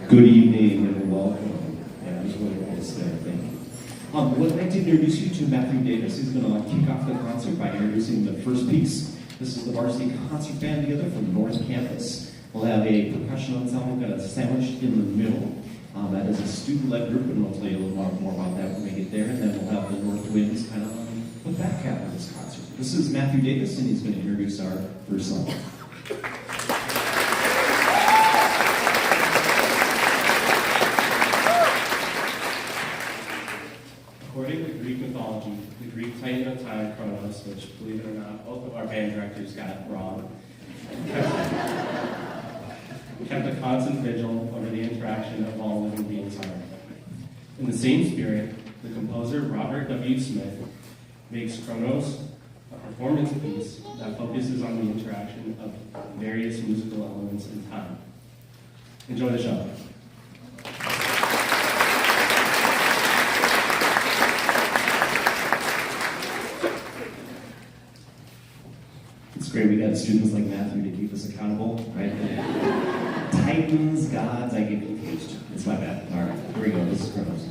Good evening and welcome. Yeah, there's really nice there, thank you. Would like to introduce you to Matthew Davis, who's going to kick off the concert by introducing the first piece. This is the Varsity Concert Band together from North Campus. We'll have a percussion ensemble kind of sandwiched in the middle. That is a student-led group, and we'll tell you a little more about that when we get there. And then we'll have the North Winds kind of on the back half of this concert. This is Matthew Davis, and he's going to introduce our first song. According to Greek mythology, the Greek Titan of time, Kronos, which, believe it or not, both of our band directors got wrong, kept a constant vigil over the interaction of all living beings on Earth. In the same spirit, the composer Robert W. Smith makes Kronos a performance piece that focuses on the interaction of various musical elements in time. Enjoy the show. It's great we got students like Matthew to keep us accountable, right? Titans, gods, I get confused. It's my bad. All right, here we go. This is Kronos.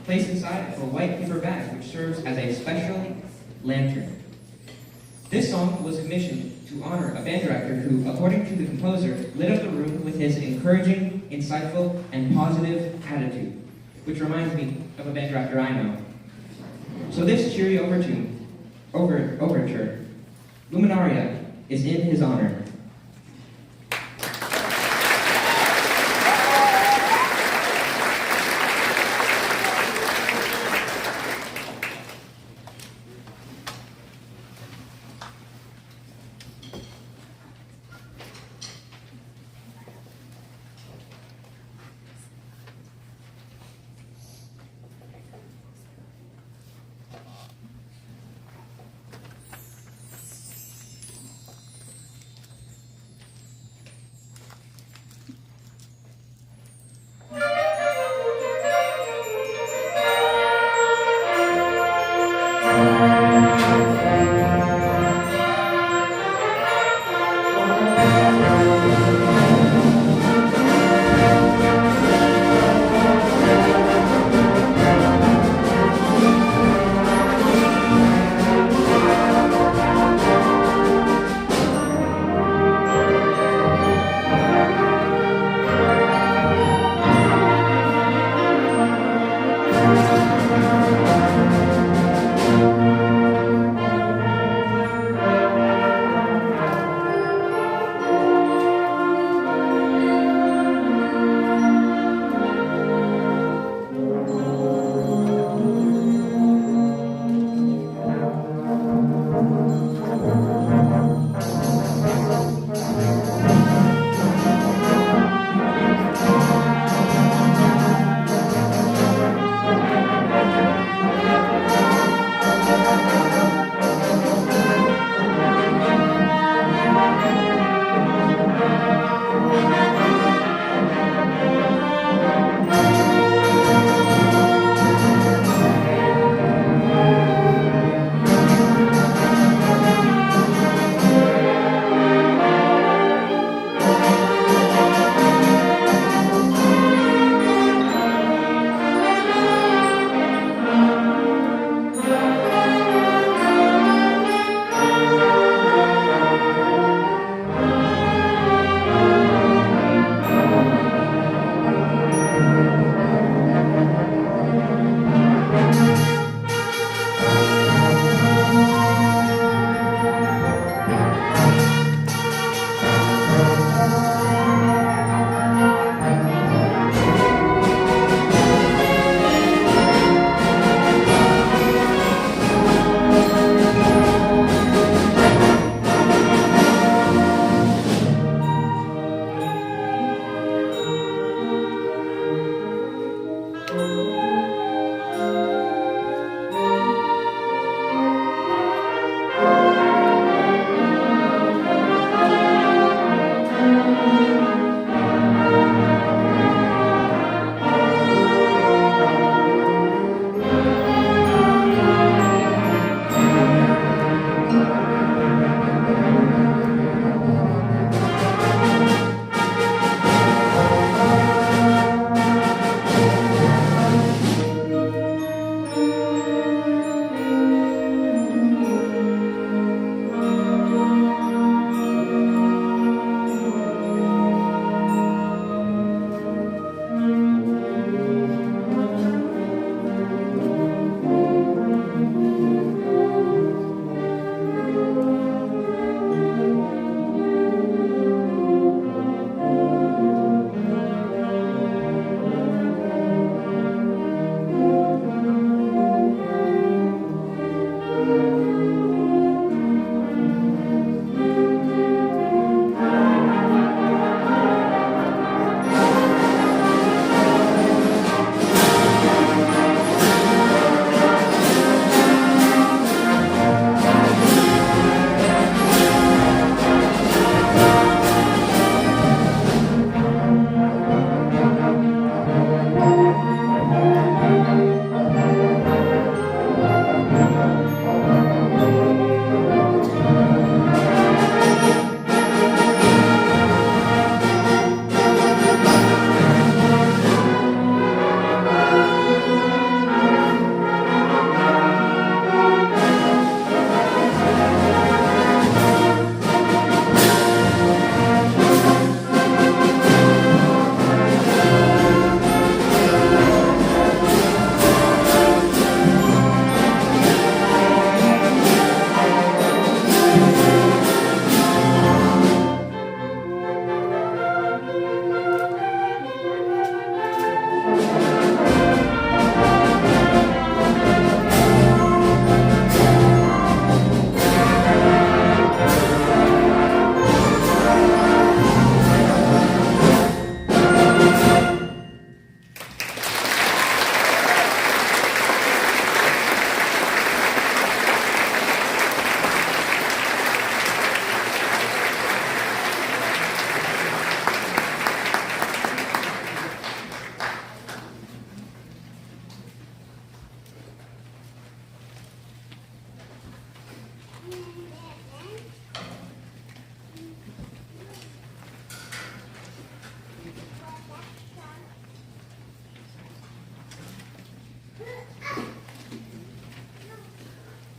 placed inside of a white paper bag, which serves as a special lantern. This song was commissioned to honor a band director who, according to the composer, lit up the room with his encouraging, insightful, and positive attitude, which reminds me of a band director I know. So this cheery overture, Luminaria, is in his honor.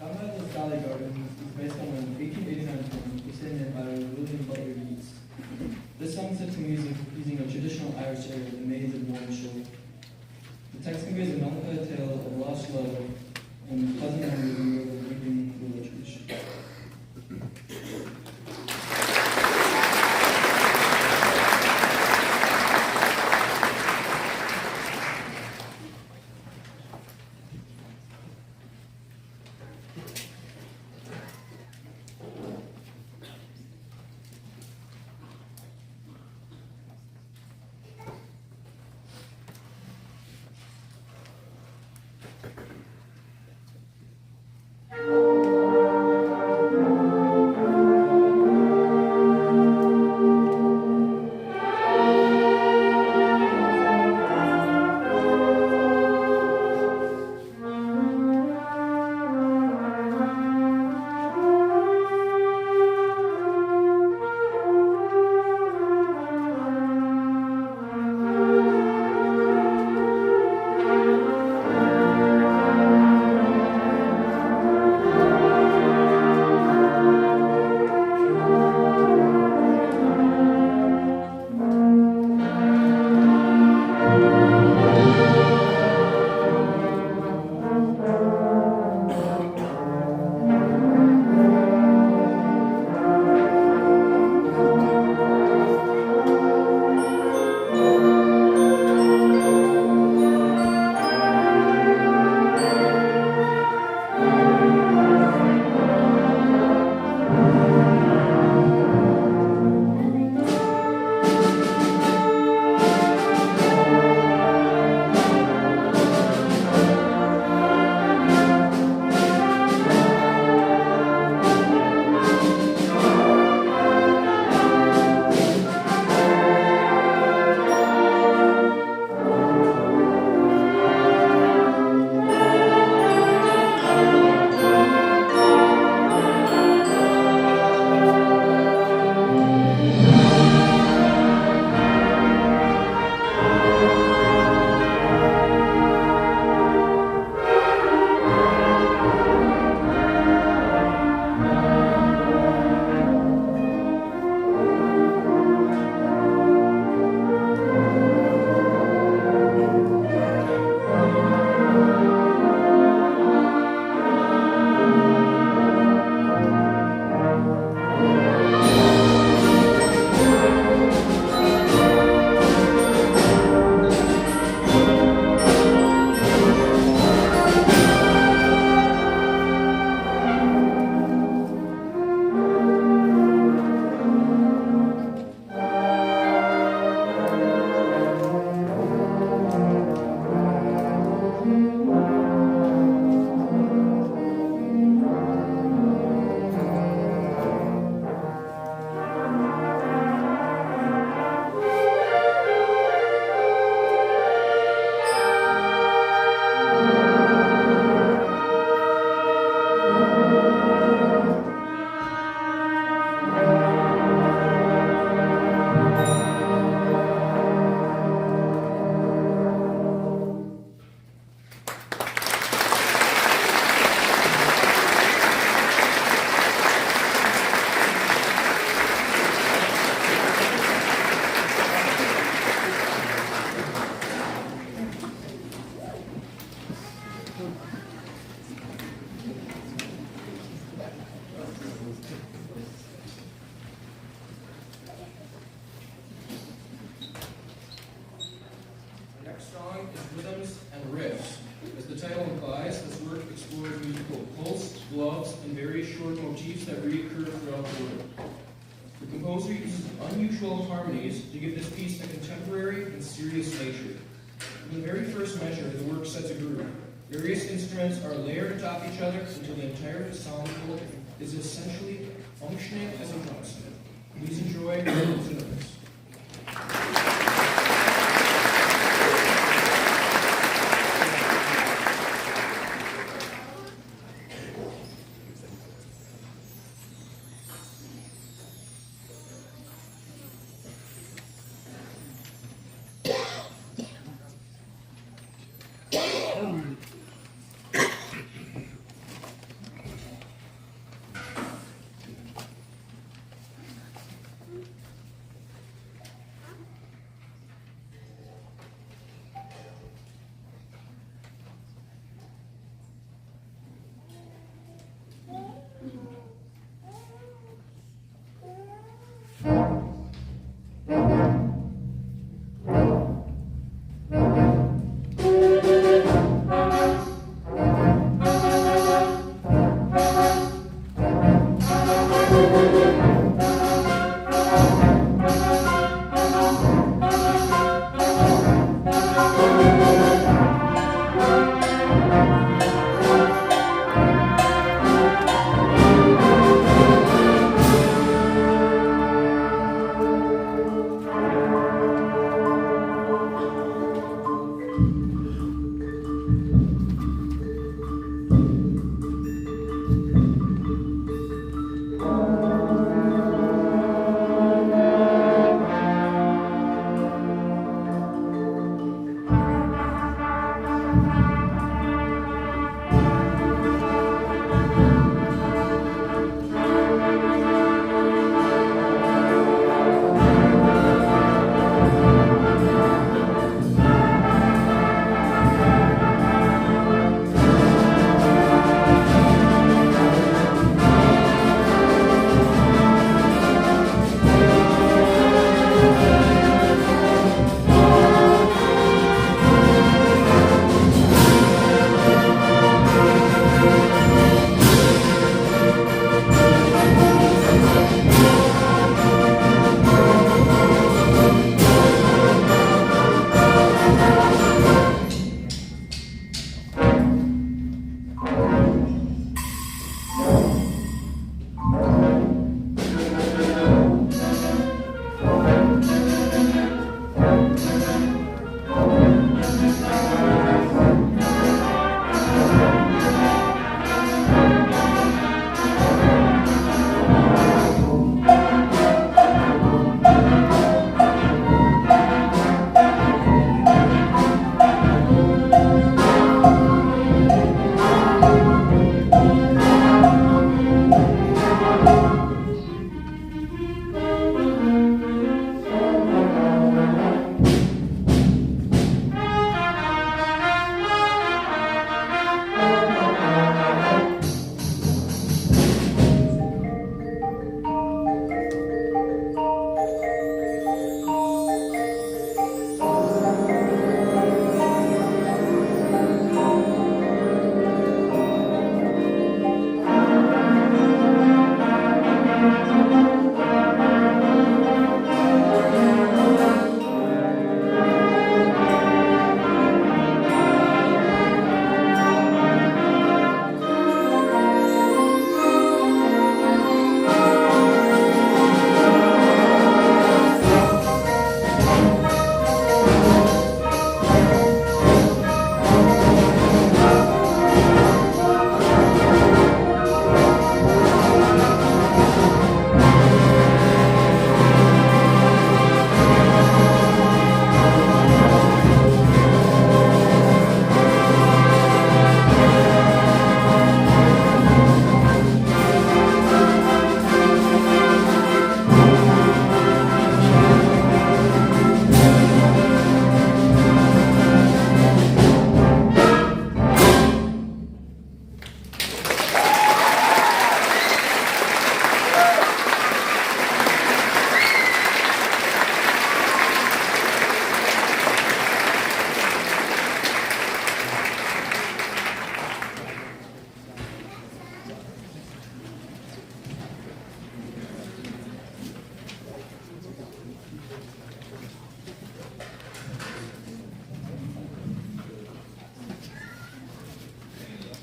Alma's Valley Gardens is based on an 1889 poem presented by William Butler Yeats. This song is set to music using a traditional Irish air, The Maids of Mornshaw. The text conveys a melancholy tale of lost love and pleasant memories of a weeping villagers. motifs that reoccur throughout the work. The composer uses unusual harmonies to give this piece a contemporary and serious nature. In the very first measure, the work sets a groove. Various instruments are layered atop each other until the entire ensemble is essentially functioning as a unison. Please enjoy Rhythms and Riffs.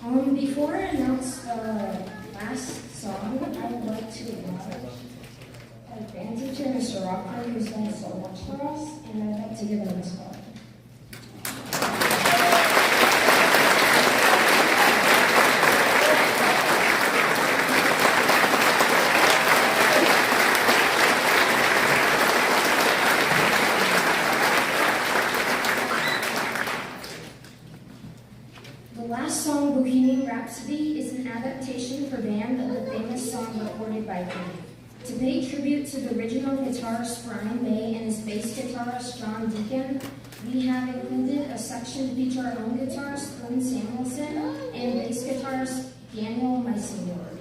Before I announce the last song, I would like to acknowledge our band teacher, Mr. Rockford, who's done so much for us, and I'd like to give him this call. The last song, Bohemian Rhapsody, is an adaptation for band of the famous song recorded by Queen. To pay tribute to the original guitarist Brian May and his bass guitarist John Deacon, we have included a section to feature our own guitarist Glenn Samuelson and bass guitarist Daniel Meisinger.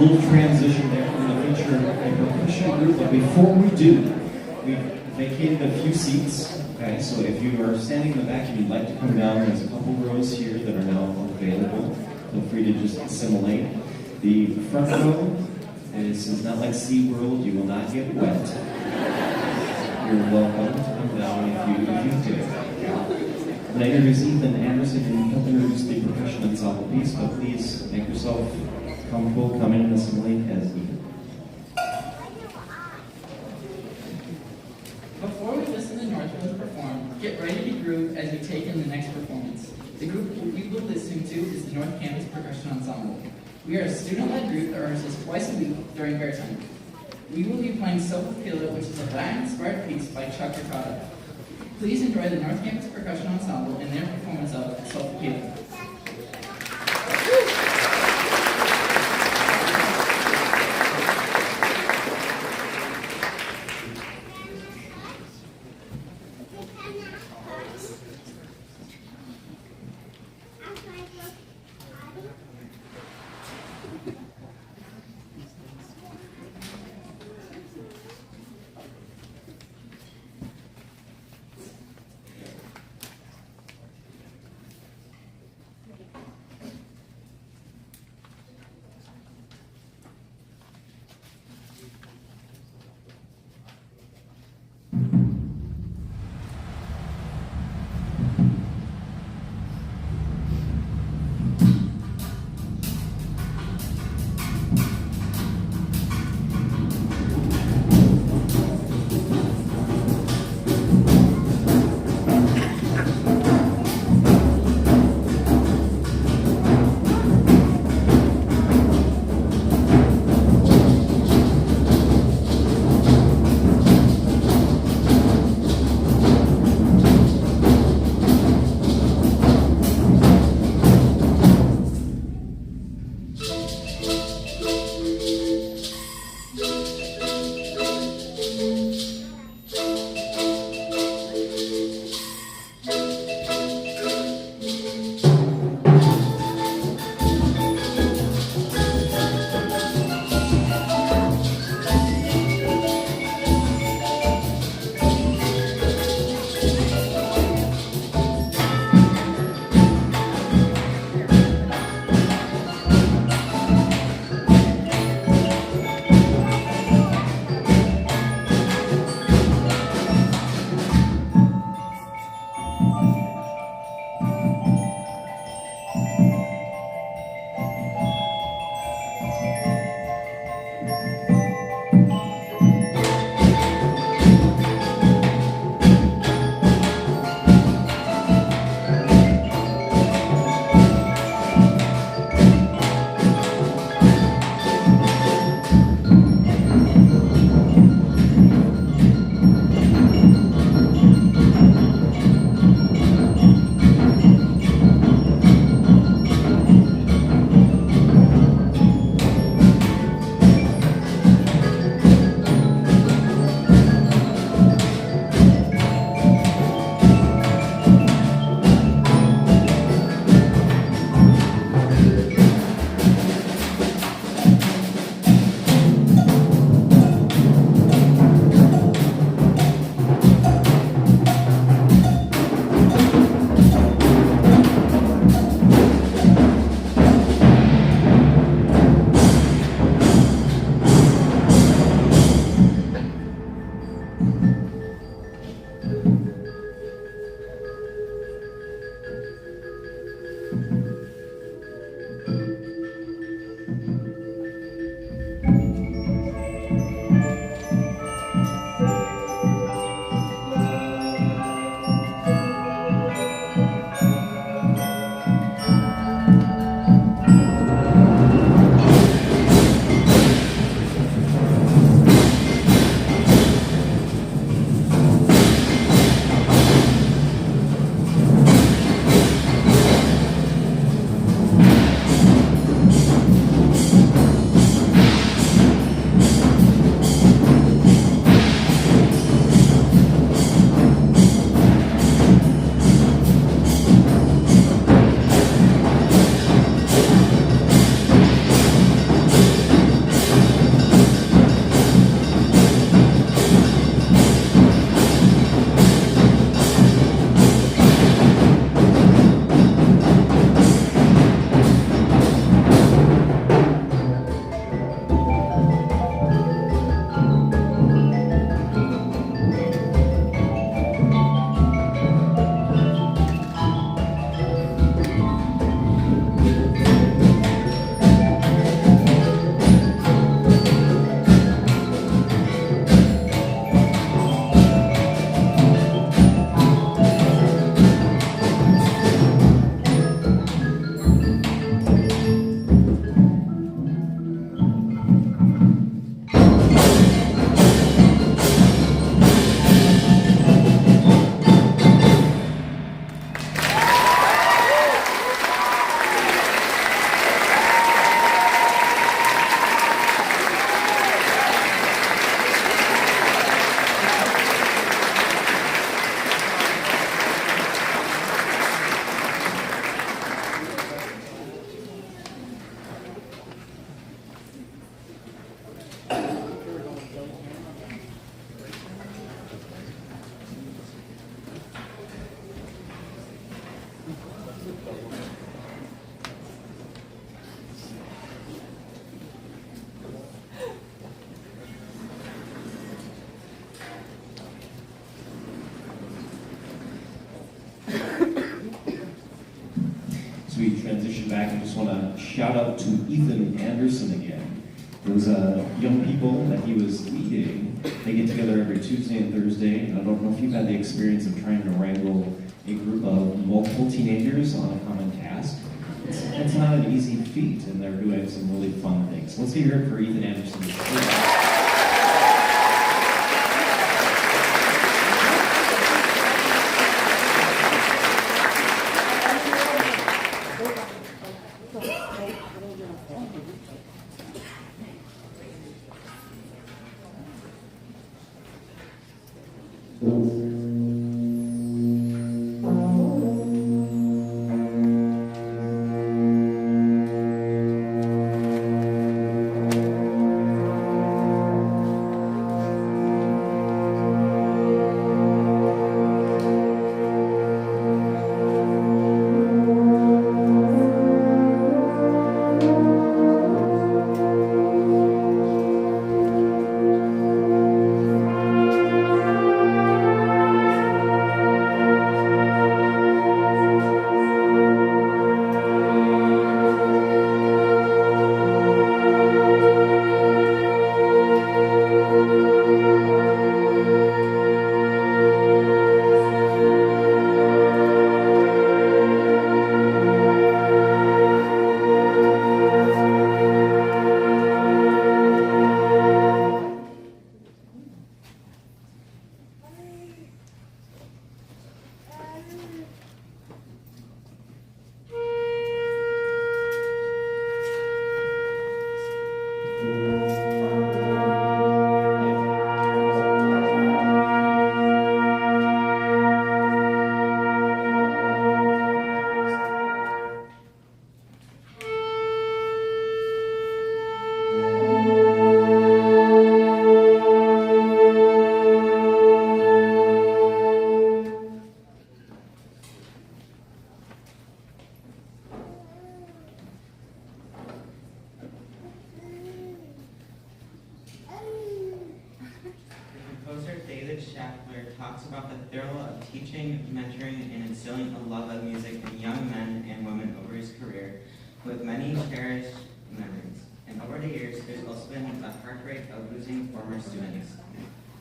little transition there. We're going to feature a percussion group, but before we do, we've vacated a few seats. Okay, so if you are standing in the back and you'd like to come down, there's a couple rows here that are now available. Feel free to just assimilate. The front row is not like SeaWorld. You will not get wet. You're welcome to come down if you do. I'm going to introduce Ethan Anderson and he'll introduce the percussion ensemble piece, but please make yourself comfortable, come in and assimilate as needed. Before we listen to Northfield perform, get ready to groove as we take in the next performance. The group we will listen to is the North Campus Percussion Ensemble. We are a student-led group that rehearses twice a week during fair time. We will be playing Sophocleia, which is a Latin-inspired piece by Chuck Ricotta. Please enjoy the North Campus Percussion Ensemble and their performance of Sophocleia. back, I just want to shout out to Ethan Anderson again. Those young people that he was leading, they get together every Tuesday and Thursday. And I don't know if you've had the experience of trying to wrangle a group of multiple teenagers on a common task. It's not an easy feat, and they're doing some really fun things. Let's hear it for Ethan Anderson. talks about the thrill of teaching, mentoring, and instilling a love of music in young men and women over his career, with many cherished memories. And over the years, there's also been the heartbreak of losing former students.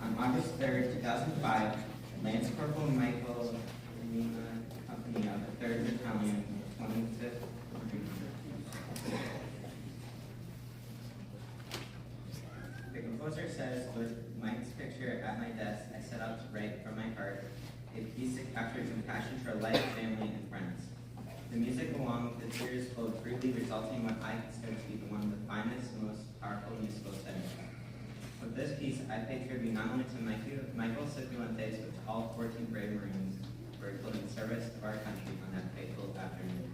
On August 3rd, 2005, Lance Corporal Michael Lima, company of the 3rd Battalion, 25th. The composer says, with Mike's picture at my desk, I set out to write from my heart a piece that captures compassion for life, family, and friends. The music, along with the tears, flowed freely, resulting in what I consider to be one of the finest and most powerful musical settings. With this piece, I pay tribute not only to Michael Cifuentes, but to all 14 brave Marines who are killed in service of our country on that fateful afternoon.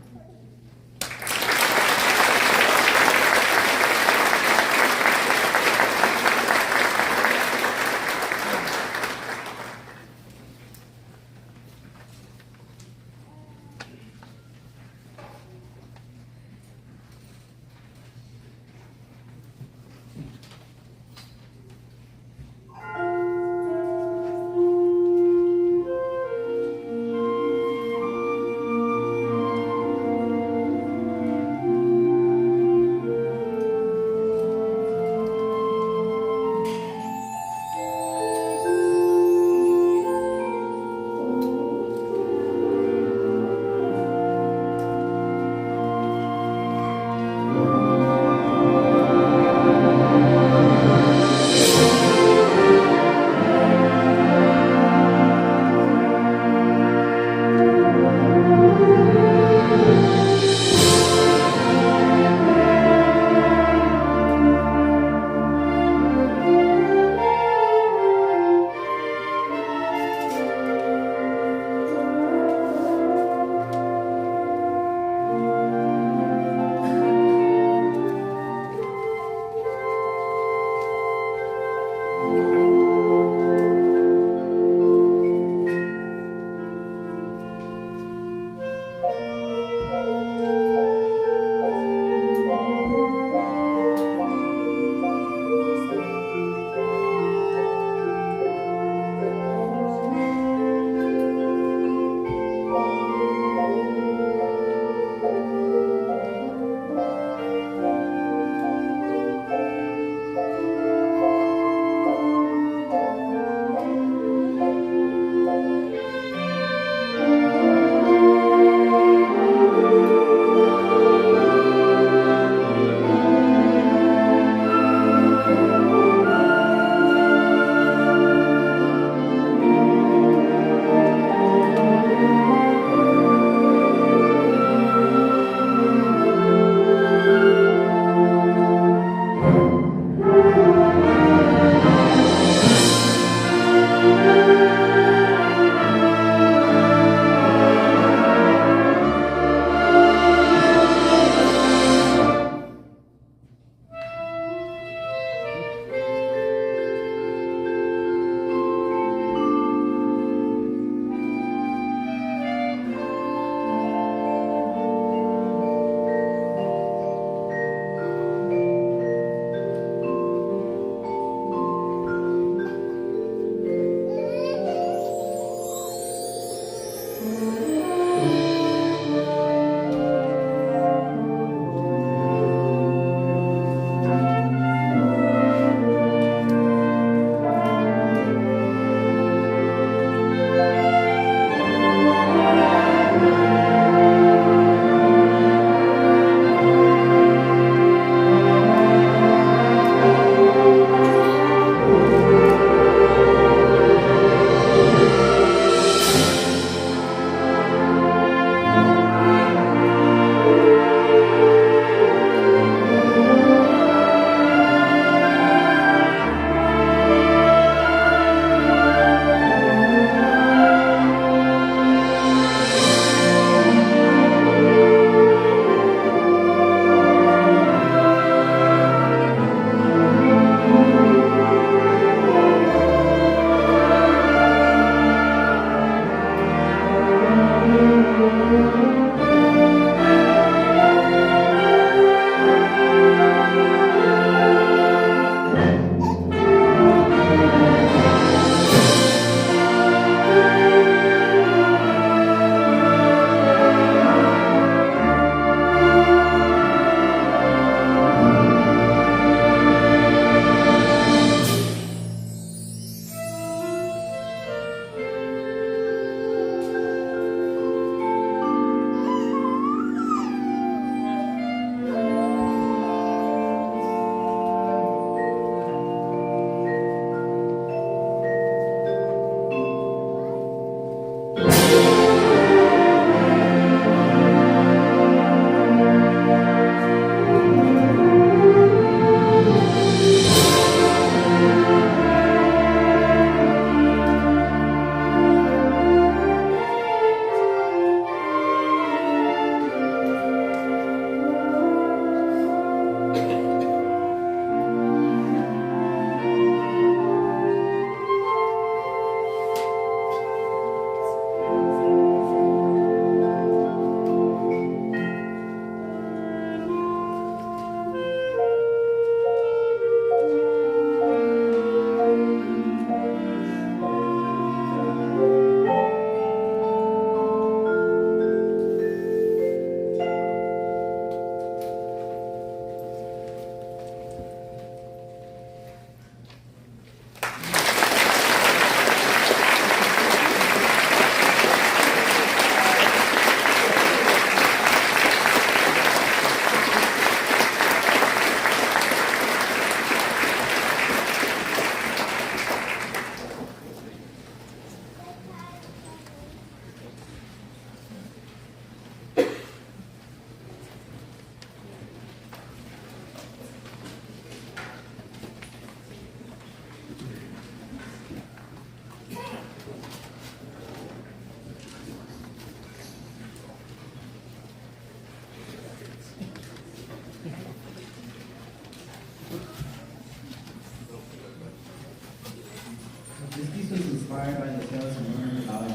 was inspired by the tales of Norse mythology.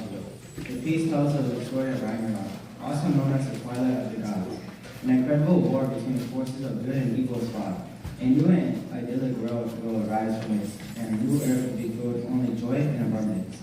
The piece tells of the story of Ragnarok, also known as the Twilight of the Gods. An incredible war between the forces of good and evil is fought. A new and idyllic world will arise from it, and a new earth will be filled with only joy and abundance.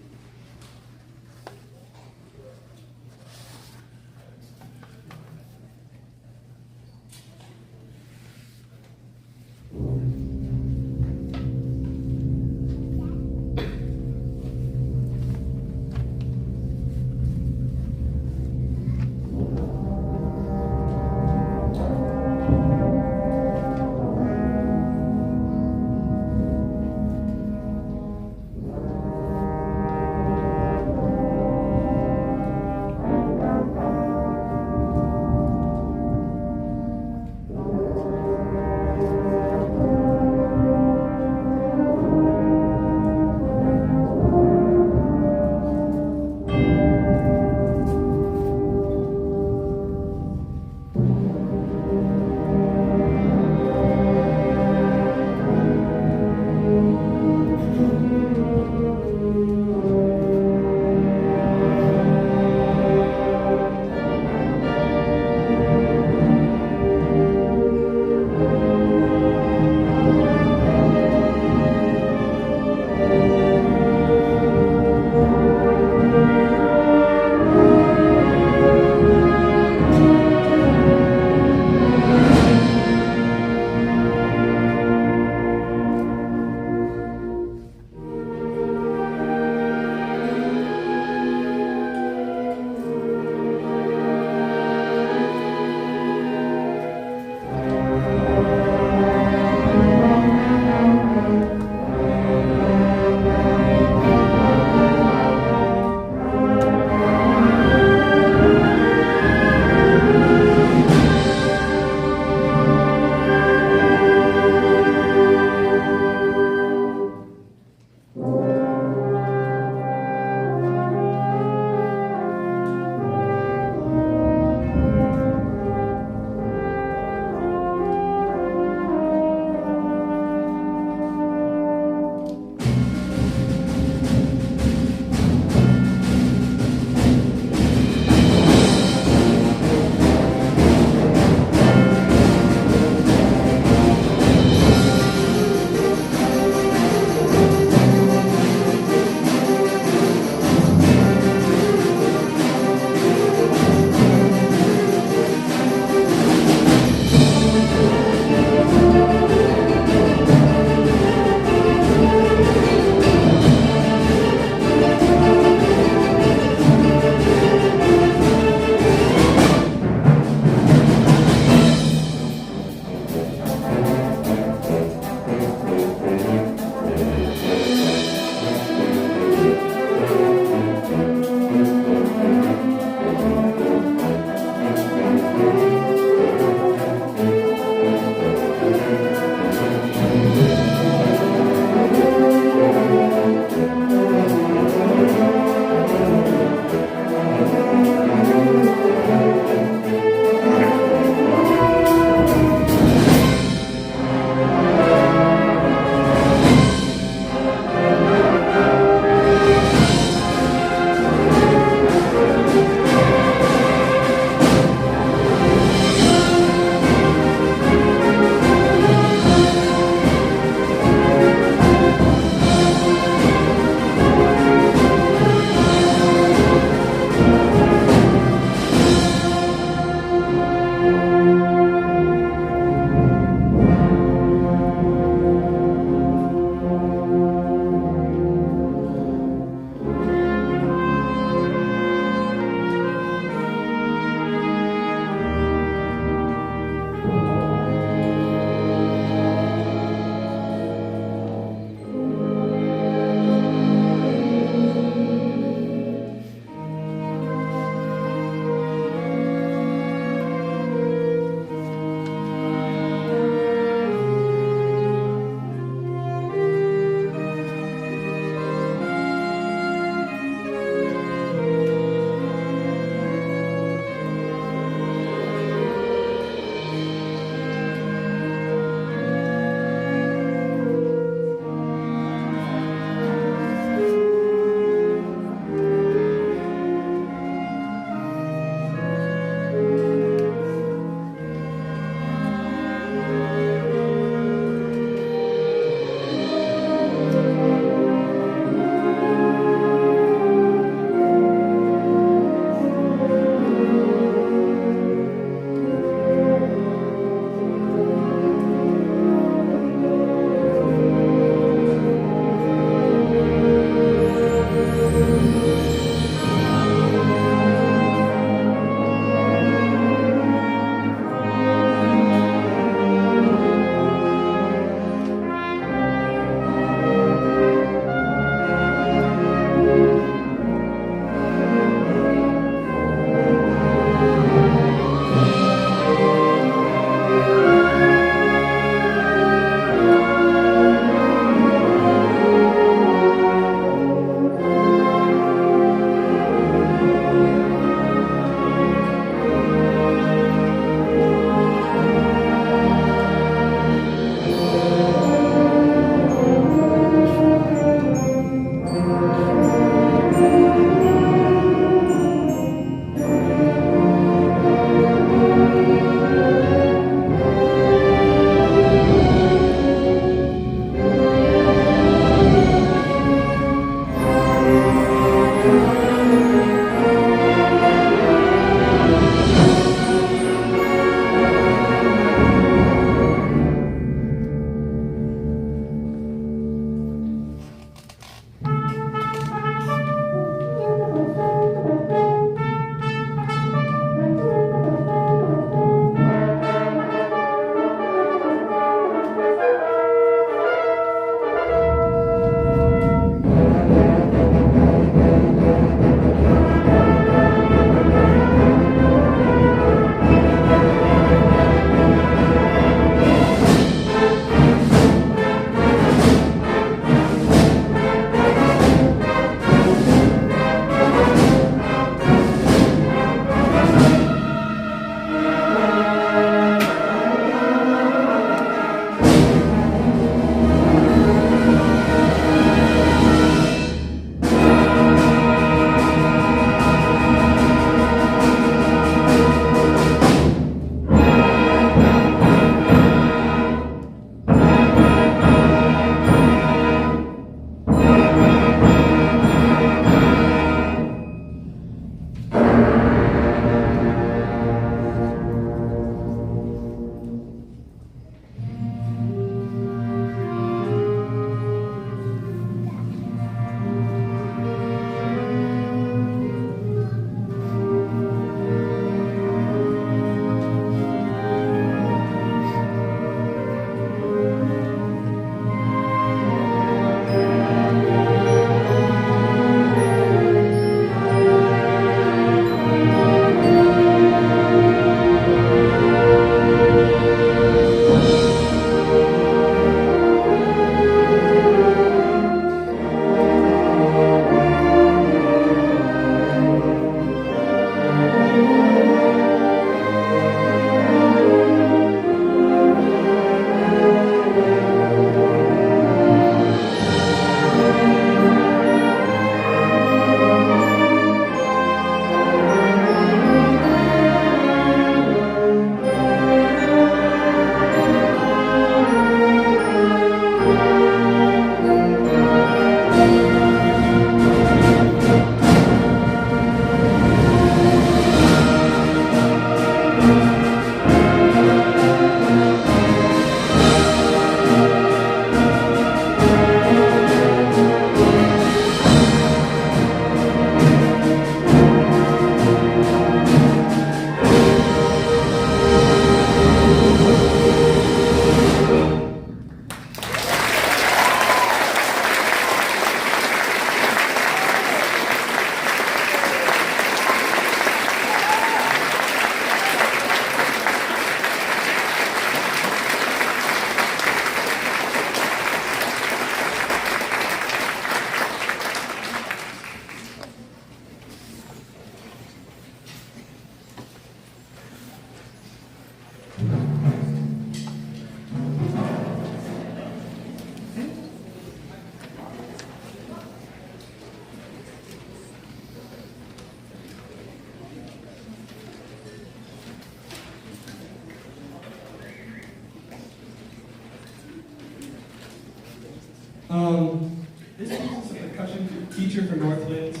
This piece is a percussion feature for Northlands,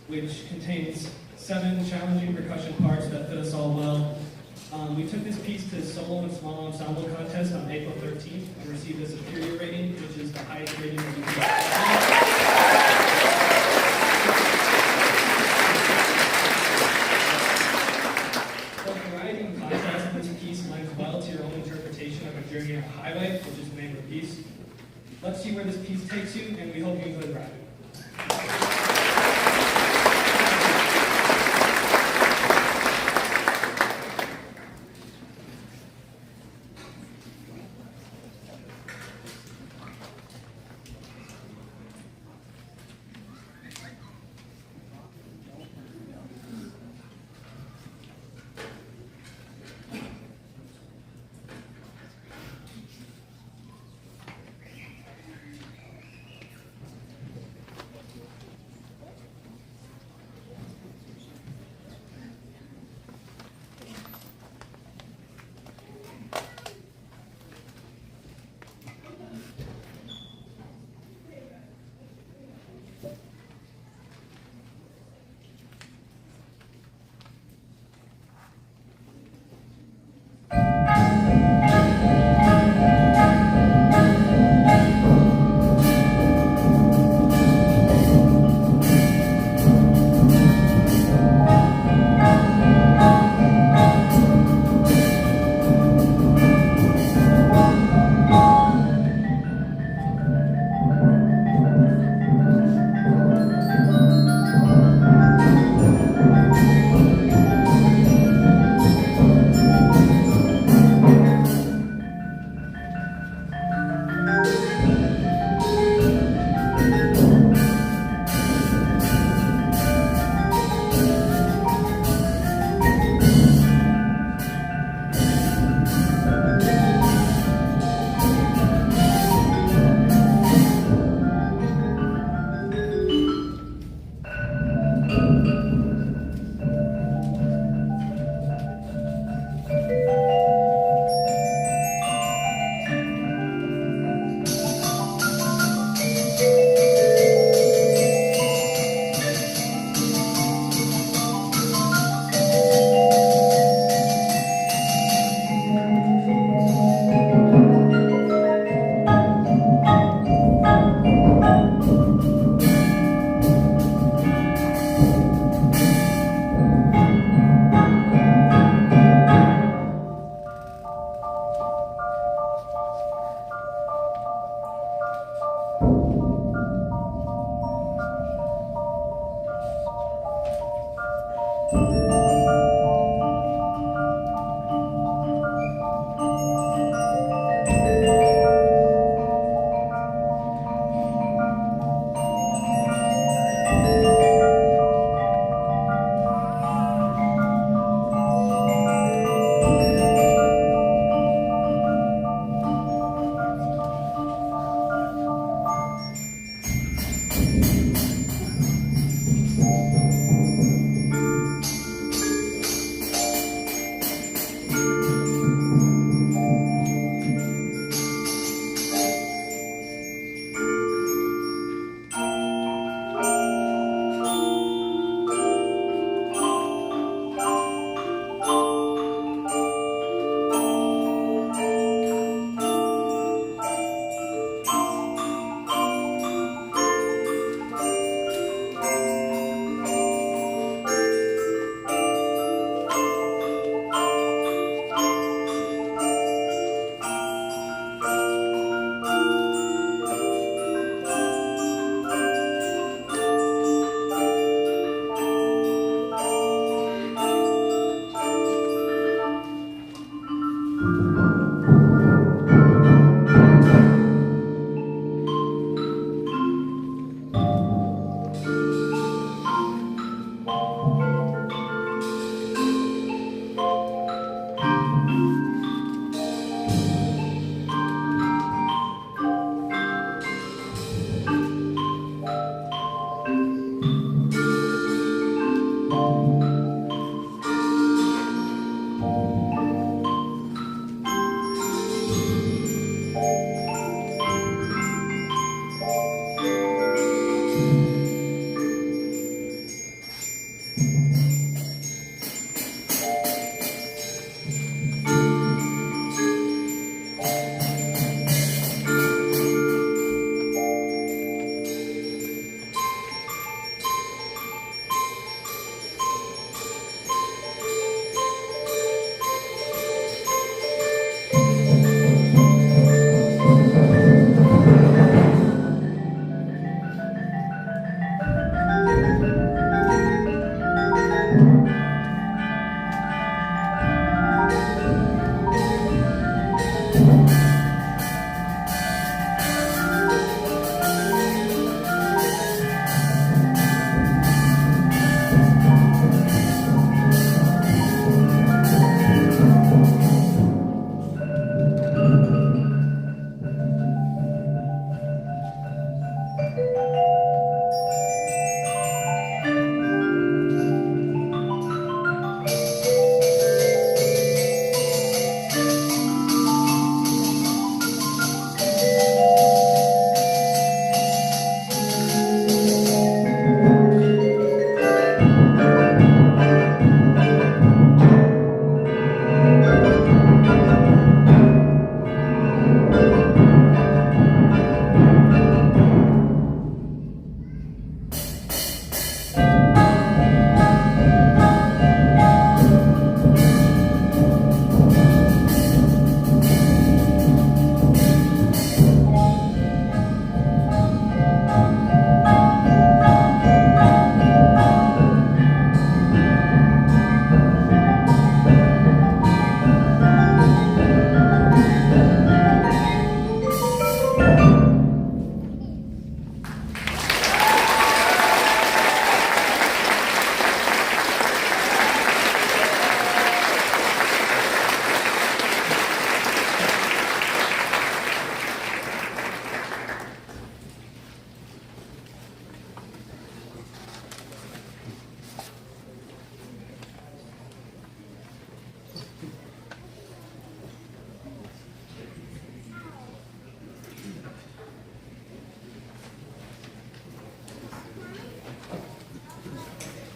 which contains 7 challenging percussion parts that fit us all well. We took this piece to solo and small ensemble contest on April 13th and received a superior rating, which is the highest rating that we can get. The variety and contrast of this piece lends well to your own interpretation of a journey of highlight, which is the name of the piece. Let's see where this piece takes you, and we hope you enjoy the ride.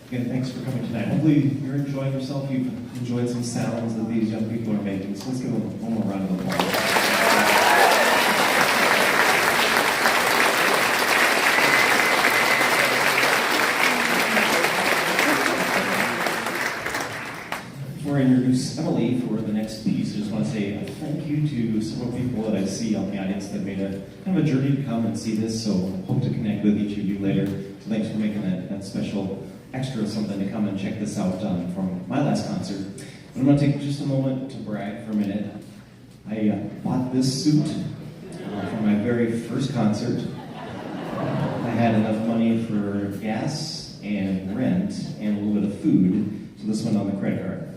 Again, thanks for coming tonight. Hopefully you're enjoying yourself. You've enjoyed some sounds that these young people are making. So let's give them one more round of applause. Before I introduce Emily for the next piece, I just want to say a thank you to several people that I see on the audience that made a kind of a journey to come and see this. So hope to connect with each of you later. So thanks for making that special extra something to come and check this out from my last concert. But I'm going to take just a moment to brag for a minute. I bought this suit for my very first concert. I had enough money for gas and rent and a little bit of food, so this went on the credit card.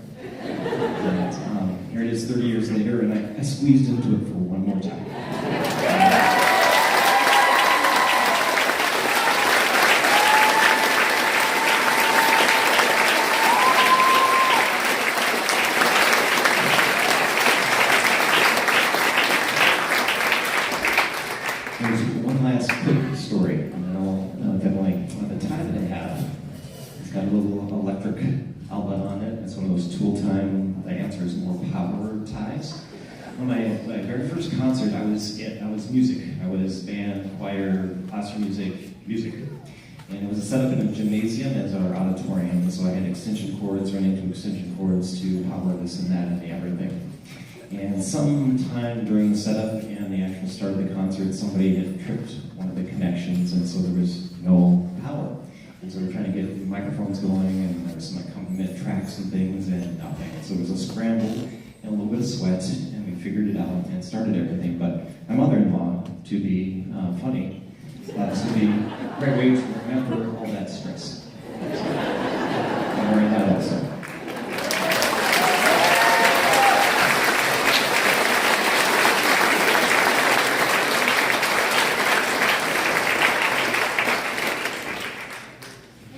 And, here it is 30 years later, and I squeezed into it for one more time. There's one last quick story, and then I'll definitely, the time that I have, it's got a little electric outlet on it. It's one of those tool time, the answer is more power ties. On my very first concert, I was music. I was band, choir, classroom music. And it was a setup in a gymnasium as our auditorium, and so I had extension cords, running to extension cords to power this and that and the everything. And sometime during the setup and the actual start of the concert, somebody had tripped one of the connections, and so there was no power. And so we were trying to get the microphones going, and there was some accompaniment tracks and things, and nothing. So it was a scramble and a little bit of sweat, and we figured it out and started everything. But my mother-in-law, to be funny, this would be a great way to remember all that stress. So, don't worry that also.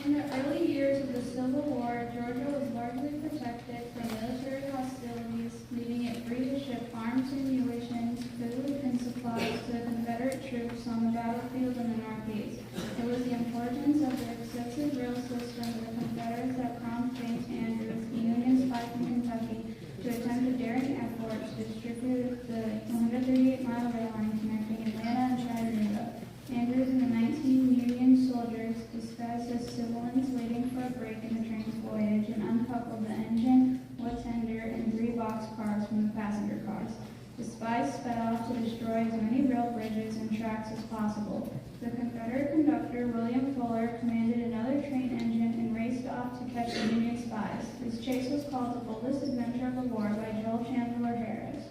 In the early years of the Civil War, Georgia was largely protected from military hostilities, leaving it free to ship arms and munitions, food, and supplies to the Confederate troops on the battlefield in the Northeast. It was the importance of the extensive rail system of the Confederates that prompted James Andrews, a Union spy from Kentucky, to attempt a daring effort to distribute the 138-mile rail line connecting Atlanta and Chattanooga. Andrews and the 19 Union soldiers, disguised as civilians waiting for a break in the train's voyage, and uncoupled the engine, wood tender, and 3 boxcars from the passenger cars. The spies sped off to destroy as many rail bridges and tracks as possible. The Confederate conductor, William Fuller, commanded another train engine and raced off to catch the Union spies. This chase was called the boldest adventure of the war by Joel Chandler Harris.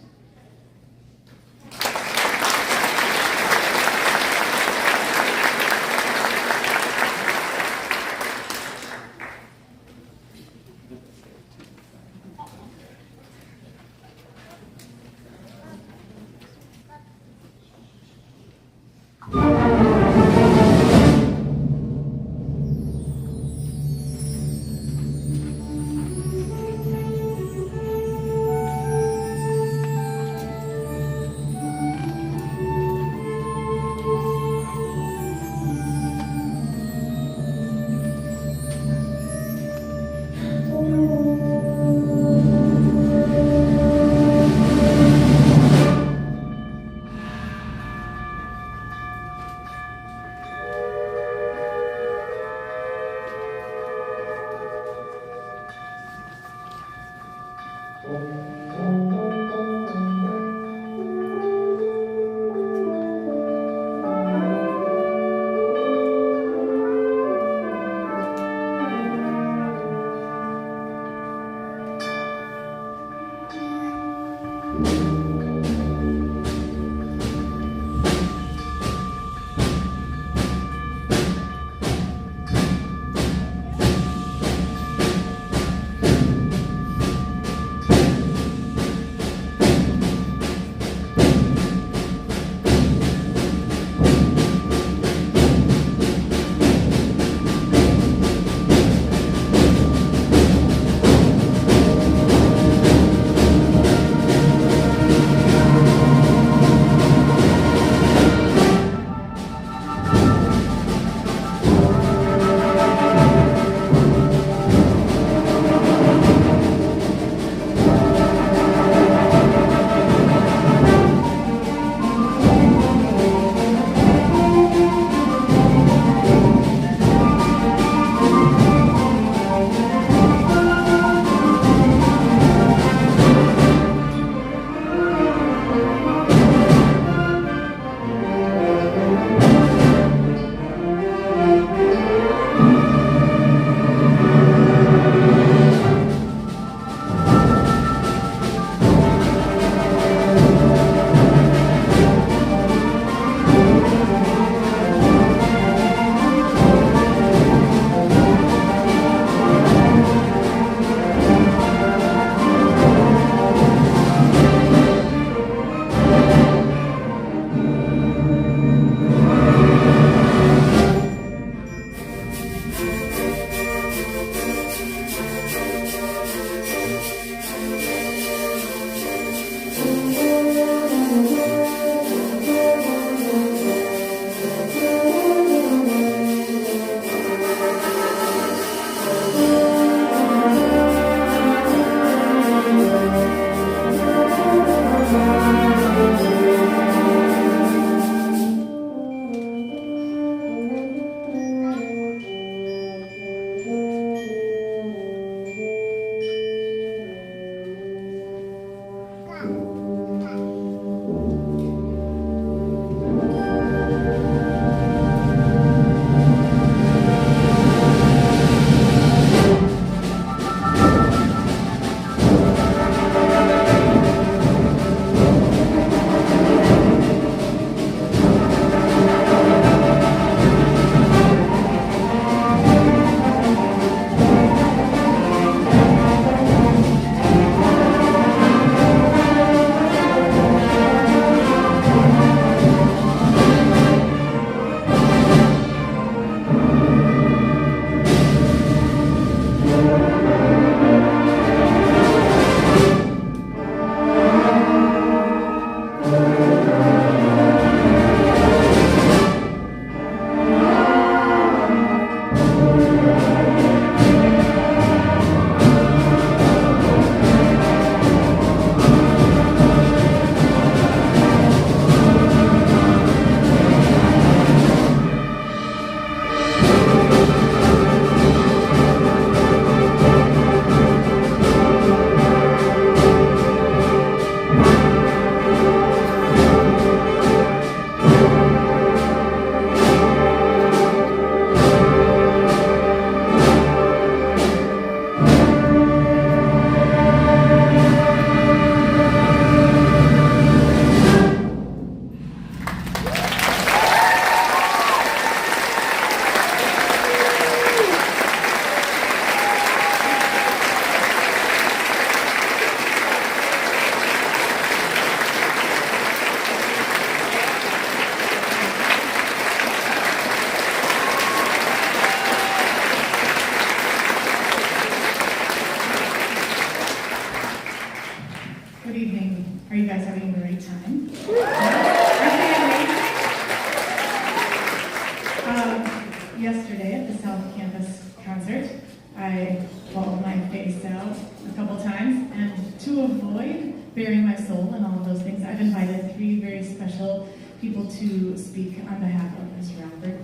yesterday at the South Campus concert. I bawled my face out a couple times, and to avoid bearing my soul and all of those things, I've invited 3 very special people to speak on behalf of Mr. Rockford.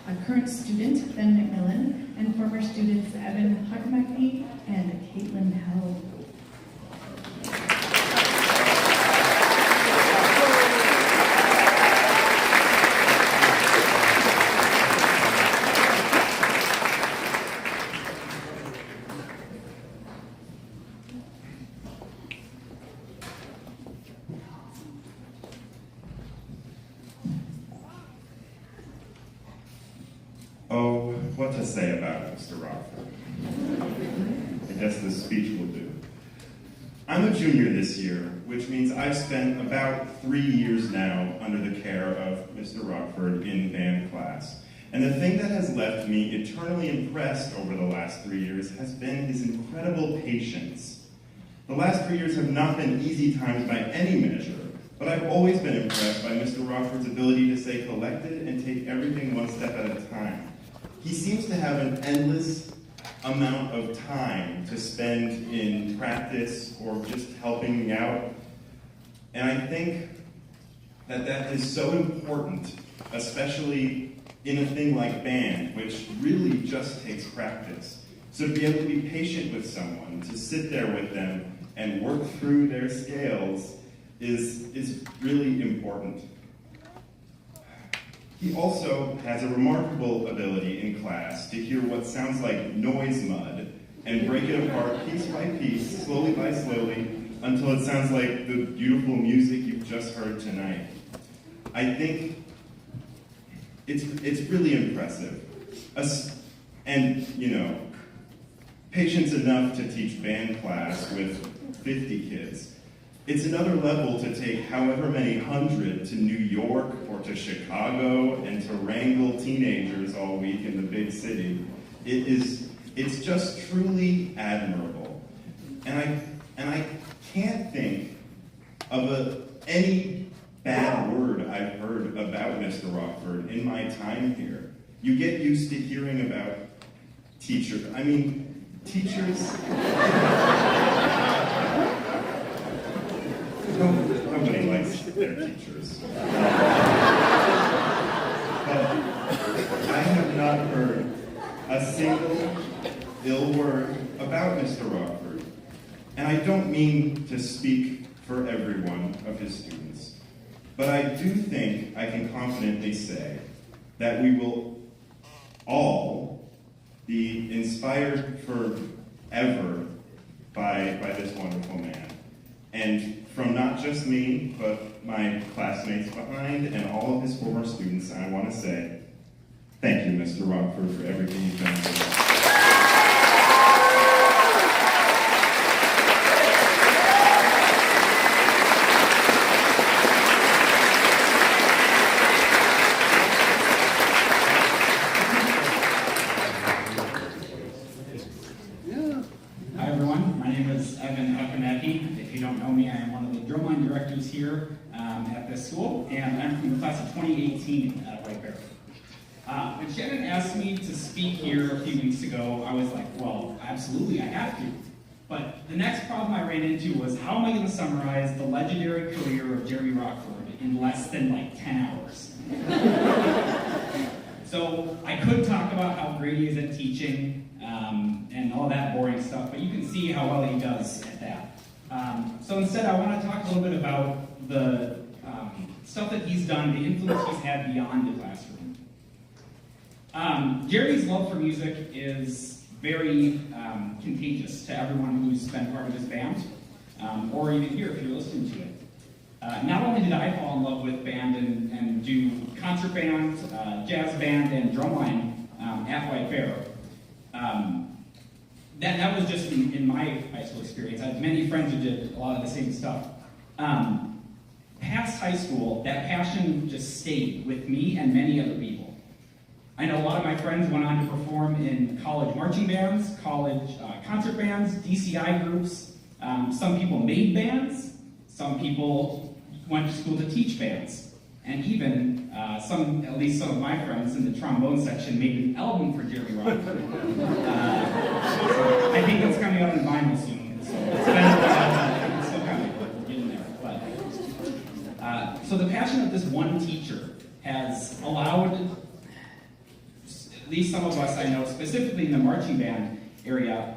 A current student, Ben McMillan, and former students Evan Huckmackie and Caitlin Held. Oh, what to say about Mr. Rockford? I guess this speech will do. I'm a junior this year, which means I've spent about 3 years now under the care of Mr. Rockford in band class. And the thing that has left me eternally impressed over the last 3 years has been his incredible patience. The last 3 years have not been easy times by any measure, but I've always been impressed by Mr. Rockford's ability to stay collected and take everything one step at a time. He seems to have an endless amount of time to spend in practice or just helping me out. And I think that is so important, especially in a thing like band, which really just takes practice. So to be able to be patient with someone, to sit there with them and work through their scales is really important. He also has a remarkable ability in class to hear what sounds like noise mud and break it apart piece by piece, slowly by slowly, until it sounds like the beautiful music you've just heard tonight. I think it's really impressive. And, you know, patience enough to teach band class with 50 kids. It's another level to take however many hundred to New York or to Chicago and to wrangle teenagers all week in the big city. It's just truly admirable. And I can't think of any bad word I've heard about Mr. Rockford in my time here. You get used to hearing about teachers. I mean, teachers... Nobody likes their teachers. But I have not heard a single ill word about Mr. Rockford. And I don't mean to speak for every one of his students, but I do think I can confidently say that we will all be inspired forever by this wonderful man. And from not just me, but my classmates behind and all of his former students, I want to say, thank you, Mr. Rockford, for everything you've done for us. Hi everyone, my name is Evan Huckmackie. If you don't know me, I am one of the drumline directors here at this school, and I'm from the class of 2018 at White Bear. When Shannon asked me to speak here a few weeks ago, I was like, well, absolutely, I have to. But the next problem I ran into was, how am I going to summarize the legendary career of Jerry Rockford in less than like 10 hours? So I could talk about how great he is at teaching, and all that boring stuff, but you can see how well he does at that. So instead, I want to talk a little bit about the stuff that he's done, the influence he's had beyond the classroom. Jerry's love for music is very contagious to everyone who's been part of his band, or even here if you're listening to it. Not only did I fall in love with band and do concert band, jazz band, and drumline at White Bear, that was just in my high school experience. I had many friends who did a lot of the same stuff. Past high school, that passion just stayed with me and many other people. I know a lot of my friends went on to perform in college marching bands, college concert bands, DCI groups. Some people made bands. Some people went to school to teach bands. And even At least some of my friends in the trombone section made an album for Jeremy Rockford. I think that's coming out on vinyl soon. So it's still coming. We're getting there. But, so the passion of this one teacher has allowed, at least some of us I know, specifically in the marching band area,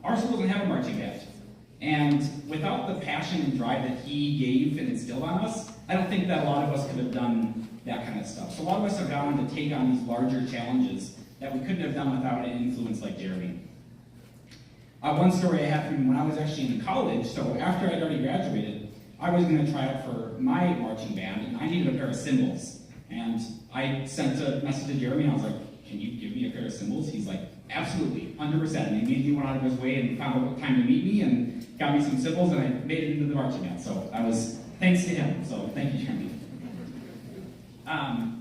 our school doesn't have a marching band. And without the passion and drive that he gave and instilled on us, I don't think that a lot of us could have done that kind of stuff. So a lot of us have gone on to take on these larger challenges that we couldn't have done without an influence like Jeremy. One story I had from him when I was actually in college, so after I'd already graduated, I was going to try out for my marching band, and I needed a pair of cymbals. And I sent a message to Jeremy, and I was like, can you give me a pair of cymbals? He's like, absolutely, 100%. And he immediately went out of his way and found out what time to meet me, and got me some cymbals, and I made it into the marching band. So I was, thanks to him, so thank you, Jeremy.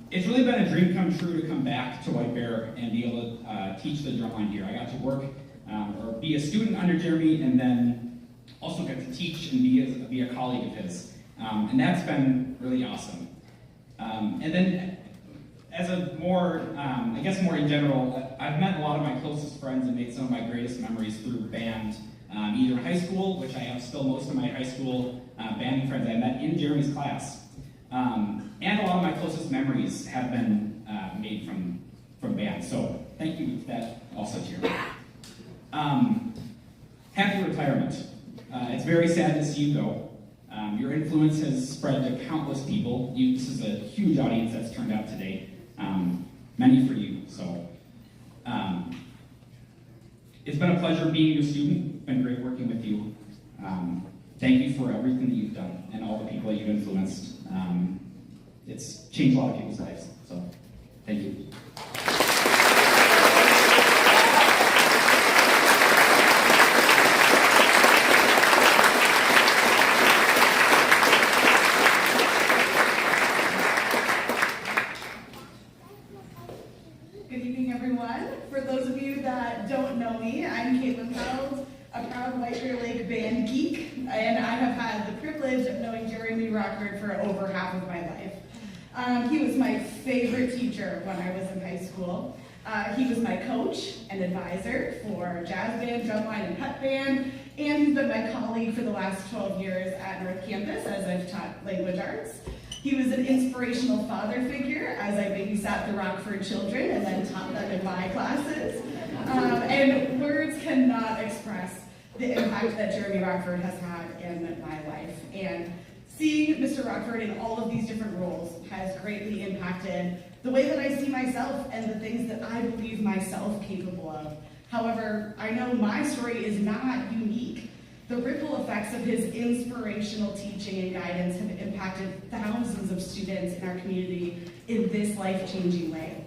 It's really been a dream come true to come back to White Bear and be able to teach the drumline here. I got to work or be a student under Jeremy, and then also get to teach and be a colleague of his. And that's been really awesome. And then, as a more, I guess more in general, I've met a lot of my closest friends and made some of my greatest memories through band, either in high school, which I have still most of my high school band friends I met in Jeremy's class. And a lot of my closest memories have been made from band. So thank you for that also, Jeremy. Happy retirement. It's very sad to see you go. Your influence has spread to countless people. This is a huge audience that's turned out today. Many for you. So it's been a pleasure being your student. It's been great working with you. Thank you for everything that you've done and all the people that you've influenced. It's changed a lot of people's lives. So thank you. Good evening, everyone. For those of you that don't know me, I'm Caitlin Held, a proud White Bear Lake band geek, and I have had the privilege of knowing Jeremy Rockford for over half of my life. He was my favorite teacher when I was in high school. He was my coach and advisor for jazz band, drumline, and pep band, and he's been my colleague for the last 12 years at North Campus as I've taught language arts. He was an inspirational father figure as I babysat the Rockford children and then taught them in my classes. And words cannot express the impact that Jeremy Rockford has had in my life. And seeing Mr. Rockford in all of these different roles has greatly impacted the way that I see myself and the things that I believe myself capable of. However, I know my story is not unique. The ripple effects of his inspirational teaching and guidance have impacted thousands of students in our community in this life-changing way.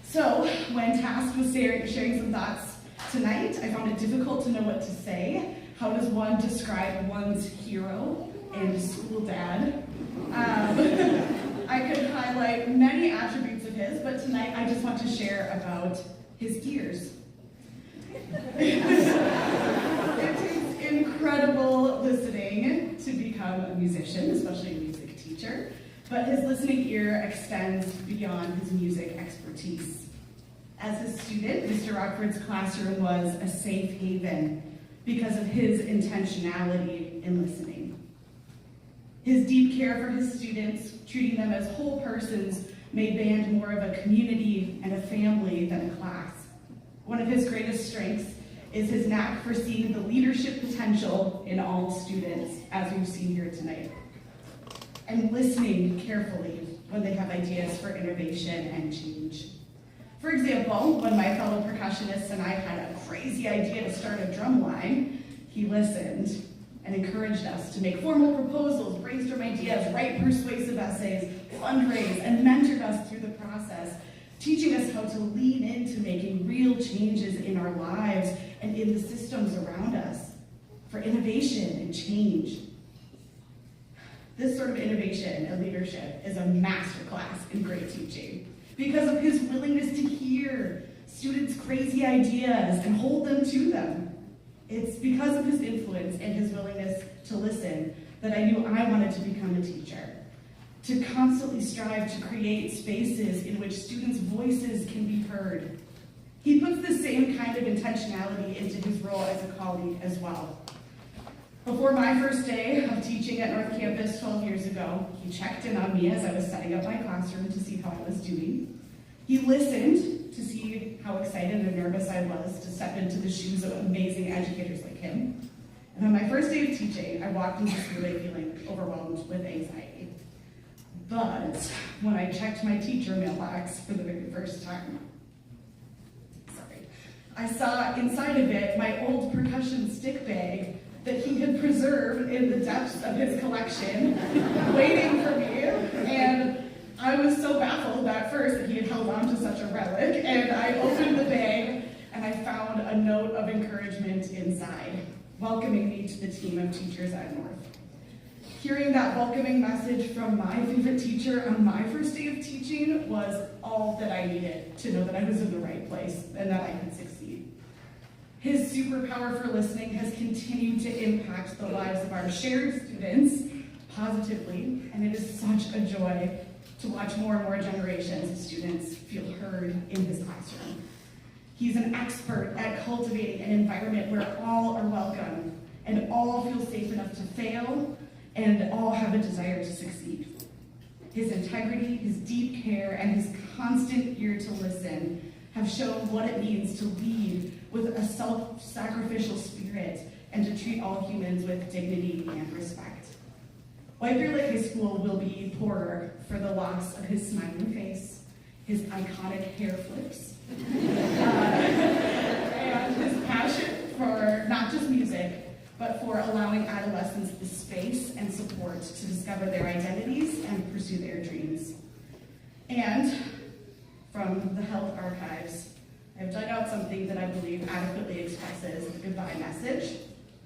So, when tasked with sharing some thoughts tonight, I found it difficult to know what to say. How does one describe one's hero and school dad? I could highlight many attributes of his, but tonight I just want to share about his ears. It takes incredible listening to become a musician, especially a music teacher, but his listening ear extends beyond his music expertise. As a student, Mr. Rockford's classroom was a safe haven because of his intentionality in listening. His deep care for his students, treating them as whole persons, made band more of a community and a family than a class. One of his greatest strengths is his knack for seeing the leadership potential in all students, as we've seen here tonight, and listening carefully when they have ideas for innovation and change. For example, when my fellow percussionists and I had a crazy idea to start a drum line, he listened and encouraged us to make formal proposals, brainstorm ideas, write persuasive essays, fundraise, and mentored us through the process, teaching us how to lean into making real changes in our lives and in the systems around us for innovation and change. This sort of innovation and leadership is a masterclass in great teaching because of his willingness to hear students' crazy ideas and hold them to them. It's because of his influence and his willingness to listen that I knew I wanted to become a teacher. to constantly strive to create spaces in which students' voices can be heard. He puts the same kind of intentionality into his role as a colleague as well. Before my first day of teaching at North Campus 12 years ago, he checked in on me as I was setting up my classroom to see how I was doing. He listened to see how excited and nervous I was to step into the shoes of amazing educators like him. And on my first day of teaching, I walked into school day feeling overwhelmed with anxiety. But when I checked my teacher mailbox for the very first time, I saw inside of it my old percussion stick bag that he had preserved in the depths of his collection, waiting for me. And I was so baffled at first that he had held on to such a relic. And I opened the bag and I found a note of encouragement inside, welcoming me to the team of teachers at North. Hearing that welcoming message from my favorite teacher on my first day of teaching was all that I needed to know that I was in the right place and that I could succeed. His superpower for listening has continued to impact the lives of our shared students positively, and it is such a joy to watch more and more generations of students feel heard in his classroom. He's an expert at cultivating an environment where all are welcome and all feel safe enough to fail and all have a desire to succeed. His integrity, his deep care, and his constant ear to listen have shown what it means to lead with a self-sacrificial spirit and to treat all humans with dignity and respect. White Bear Lake High School will be poorer for the loss of his smiling face, his iconic hair flips, and his passion for not just music, but for allowing adolescents the space and support to discover their identities and pursue their dreams. And from the Health Archives, I've dug out something that I believe adequately expresses the goodbye message.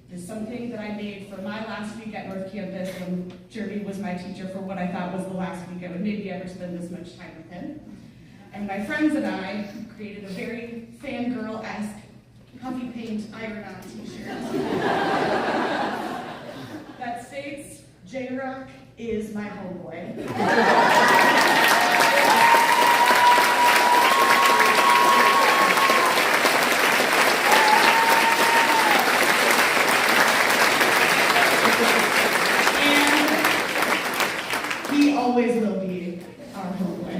It's something that I made for my last week at North Campus when Jeremy was my teacher for what I thought was the last week I would maybe ever spend this much time with him. And my friends and I created a very fangirl-esque puffy paint iron-on t-shirt that states, J-Rock is my homeboy. Always will be our homeboy.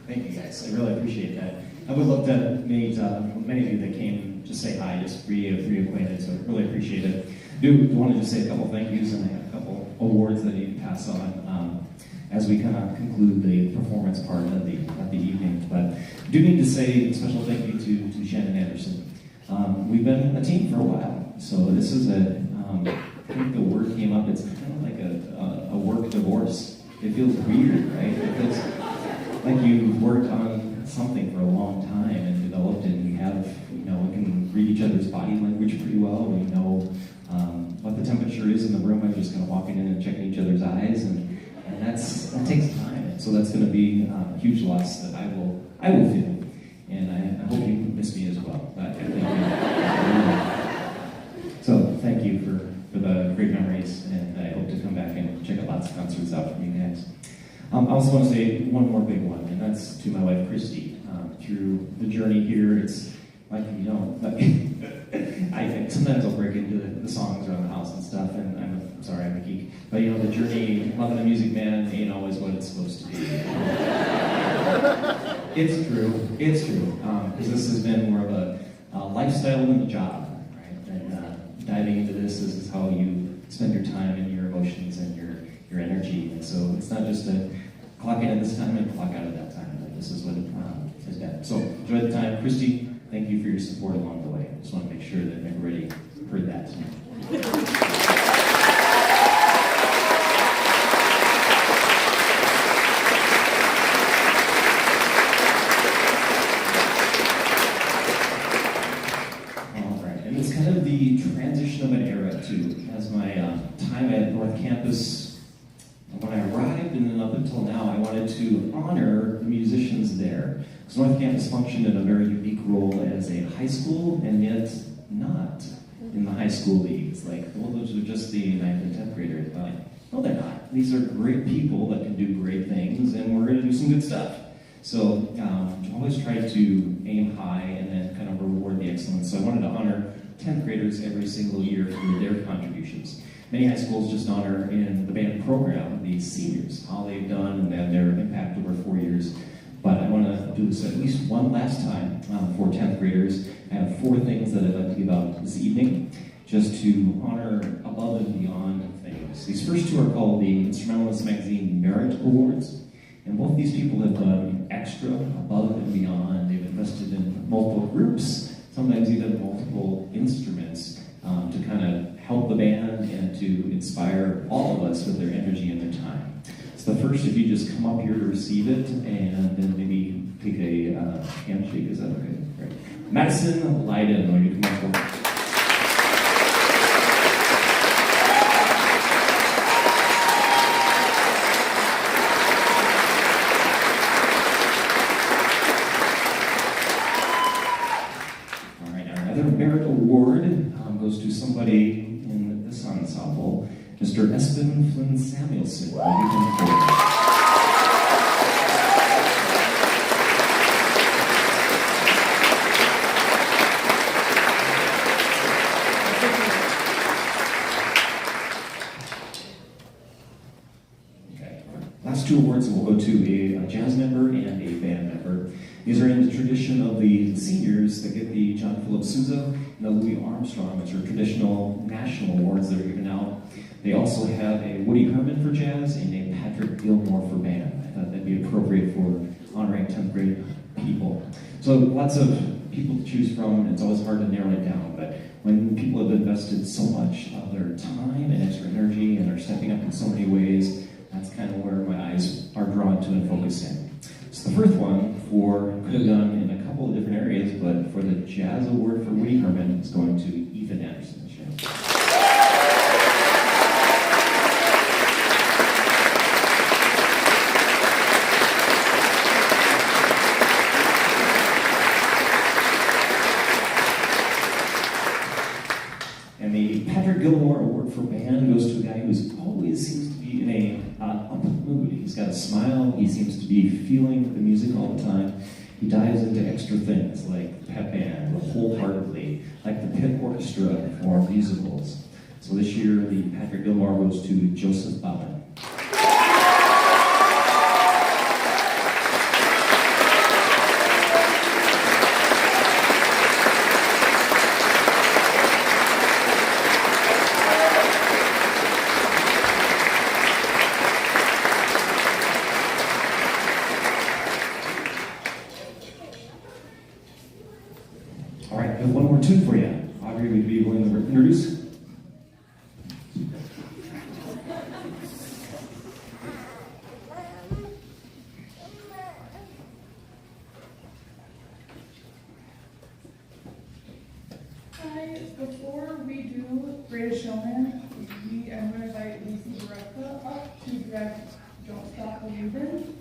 Thank you guys, I really appreciate that. I would love to meet many of you that came to say hi, just reacquainted, so really appreciate it. I do want to just say a couple thank yous and a couple awards that you pass on as we kind of conclude the performance part of the evening. But I do need to say a special thank you to Shannon Anderson. We've been a team for a while, so this is I think the word came up, it's kind of like a work divorce. It feels weird, right? It feels like you've worked on something for a long time and developed it, and we have, we can read each other's body language pretty well. We know what the temperature is in the room by just kind of walking in and checking each other's eyes, and that takes time. So that's going to be a huge loss that I will feel, and I hope you miss me as well. So thank you for the great memories, and I hope to come back and check out lots of concerts out from you guys. I also want to say one more big one, and that's to my wife, Christy. Through the journey here, it's like, sometimes I'll break into the songs around the house and stuff, and I'm sorry, I'm a geek. But the journey, loving a music man ain't always what it's supposed to be. It's true, because this has been more of a lifestyle than a job, right? And diving into this is how you spend your time and your emotions and your energy. And so it's not just a clock in at this time and clock out at that time. This is what has been. So enjoy the time. Christy, thank you for your support along the way. I just want to make sure that everybody heard that. All right, and it's kind of the transition of an era too. As my time at North Campus, when I wanted to honor the musicians there. Because North Campus functioned in a very unique role as a high school, and yet not in the high school leagues. Like, well, those are just the 9th and 10th graders. But no, they're not. These are great people that can do great things, and we're going to do some good stuff. So always try to aim high and then kind of reward the excellence. So I wanted to honor 10th graders every single year for their contributions. Many high schools just honor in the band program the seniors, how they've done and then their impact over 4 years. But I want to do this at least one last time for 10th graders. I have 4 things that I'd like to give out this evening, just to honor above and beyond things. These first 2 are called the Instrumentalist Magazine Merit Awards. And both these people have done extra, above and beyond. They've invested in multiple groups, sometimes even multiple instruments, to kind of help the band and to inspire all of us with their energy and their time. So the first, if you just come up here to receive it, and then maybe take a handshake, is that okay? Great. Madison Leiden, will you come up forward? Merit Award goes to somebody in this ensemble, Mr. Espen Flynn Samuelson. Will you come forward? Okay. Last 2 awards will go to a jazz member and a band member. These are in the tradition of the seniors that get the John Philip Sousa and the Louis Armstrong, which are traditional national awards that are given out. They also have a Woody Herman for jazz and a Patrick Gilmore for band. I thought that'd be appropriate for honoring 10th grade people. So lots of people to choose from, and it's always hard to narrow it down, but when people have invested so much of their time and extra energy and are stepping up in so many ways, that's kind of where my eyes are drawn to and focus in. So the first one could have done in a couple of different areas, but for the Jazz Award for Woody Herman, it's going to Ethan Anderson. And the Patrick Gilmore Award for band goes to a guy who always seems to be in a up mood. He's got a smile. He seems to be feeling the music all the time. He dives into extra things like pep band, wholeheartedly, like the pit orchestra or musicals. So this year, the Patrick Gilmore goes to Joseph Bauman. All right, I have one more tune for you. Audrey, would you be willing to introduce? Hi, before we do Greatest Showman, I'm going to invite Lucy Barreca up to direct Don't Stop Believin'.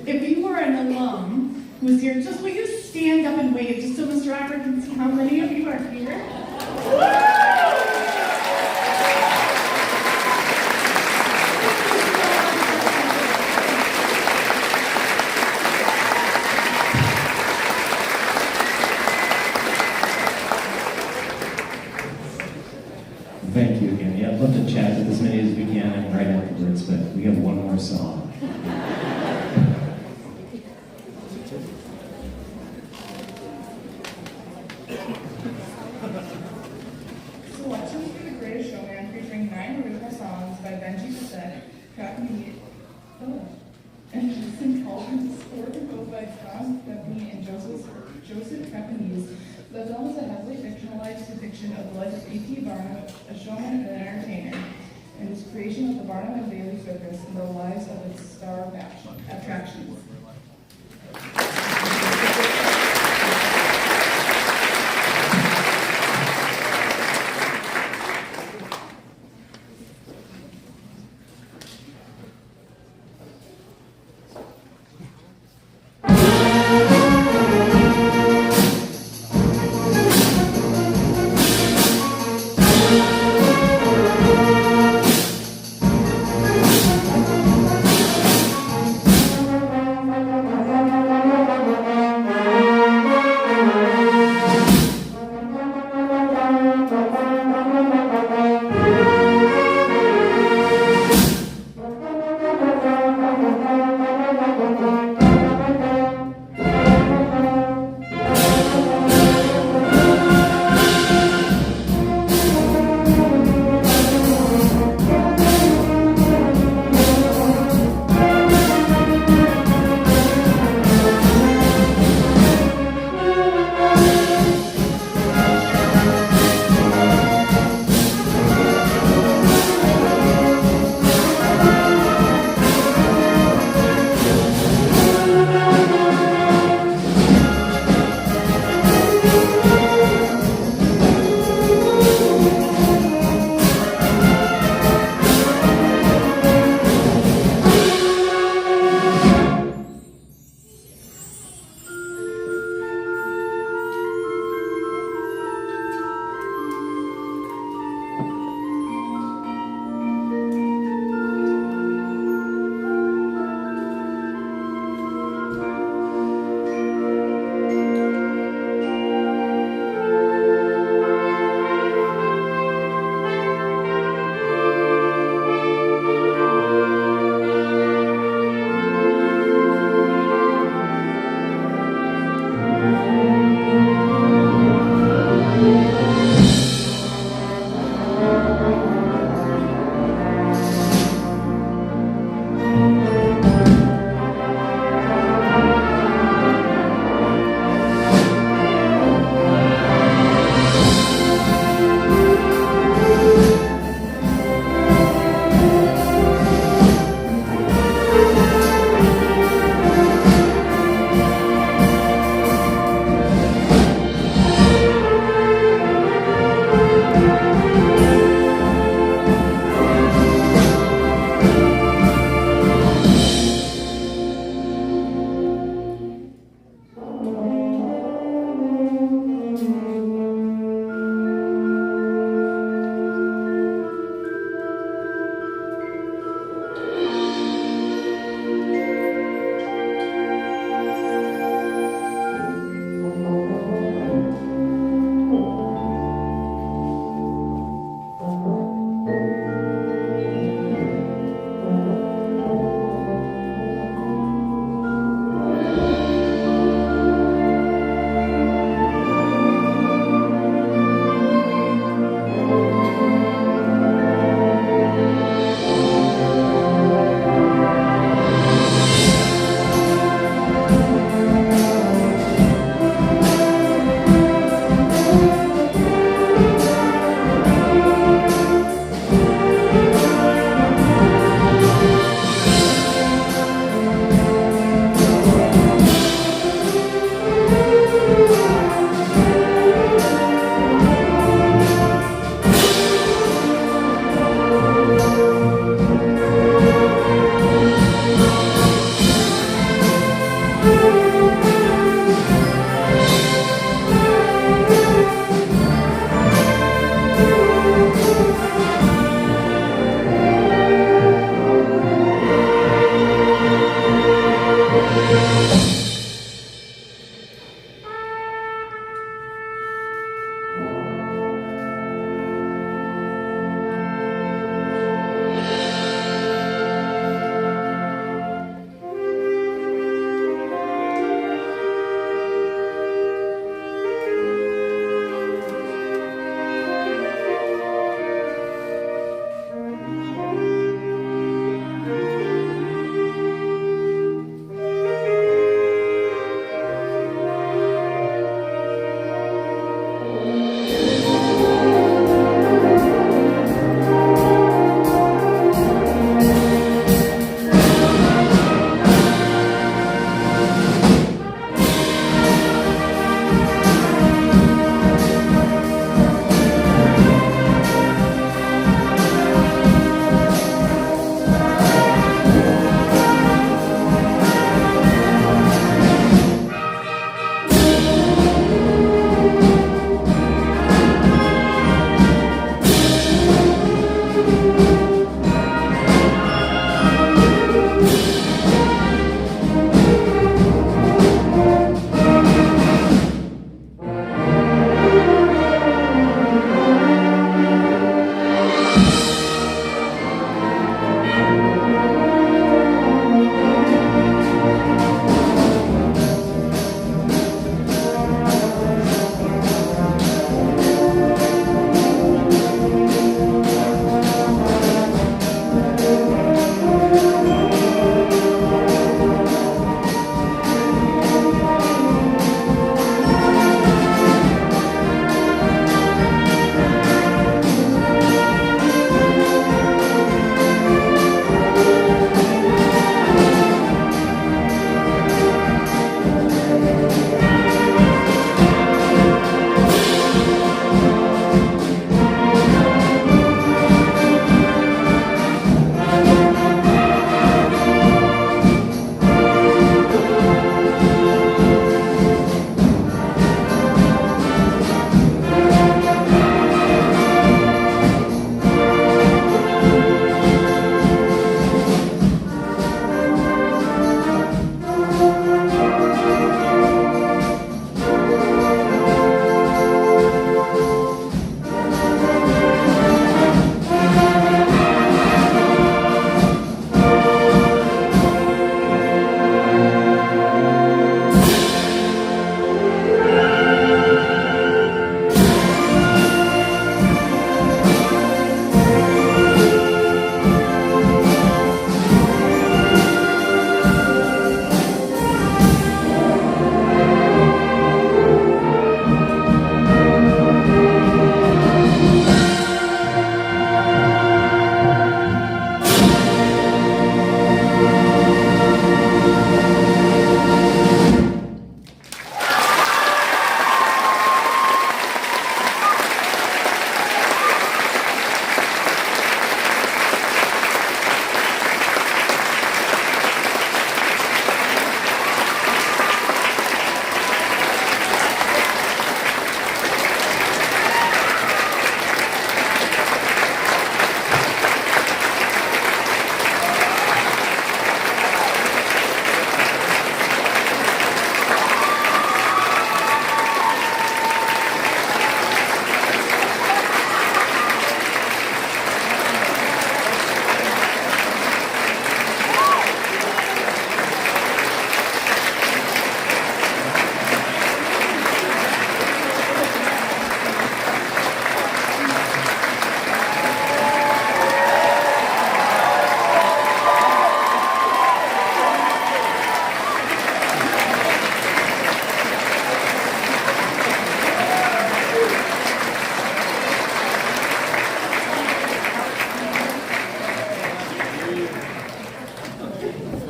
if you are an alum who's here, just will you stand up and wave just so Mr. Rocker can see how many of you are here? Thank you again. Yeah, I'd love to chat with as many as we can and right afterwards, but we have one more song. Selections for The Greatest Showman featuring 9 original songs by Benji Cassette, Trapani, and Jason Calvin, scored and wrote by Tom Stephanie and Joseph Trapanese. The film is a heavily fictionalized depiction of the life of E.T. Barnum, a showman and an entertainer, and his creation of the Barnum and Bailey Circus and the lives of its star attractions.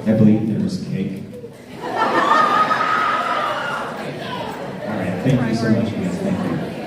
I believe there was cake. All right, thank you so much, guys. Thank you.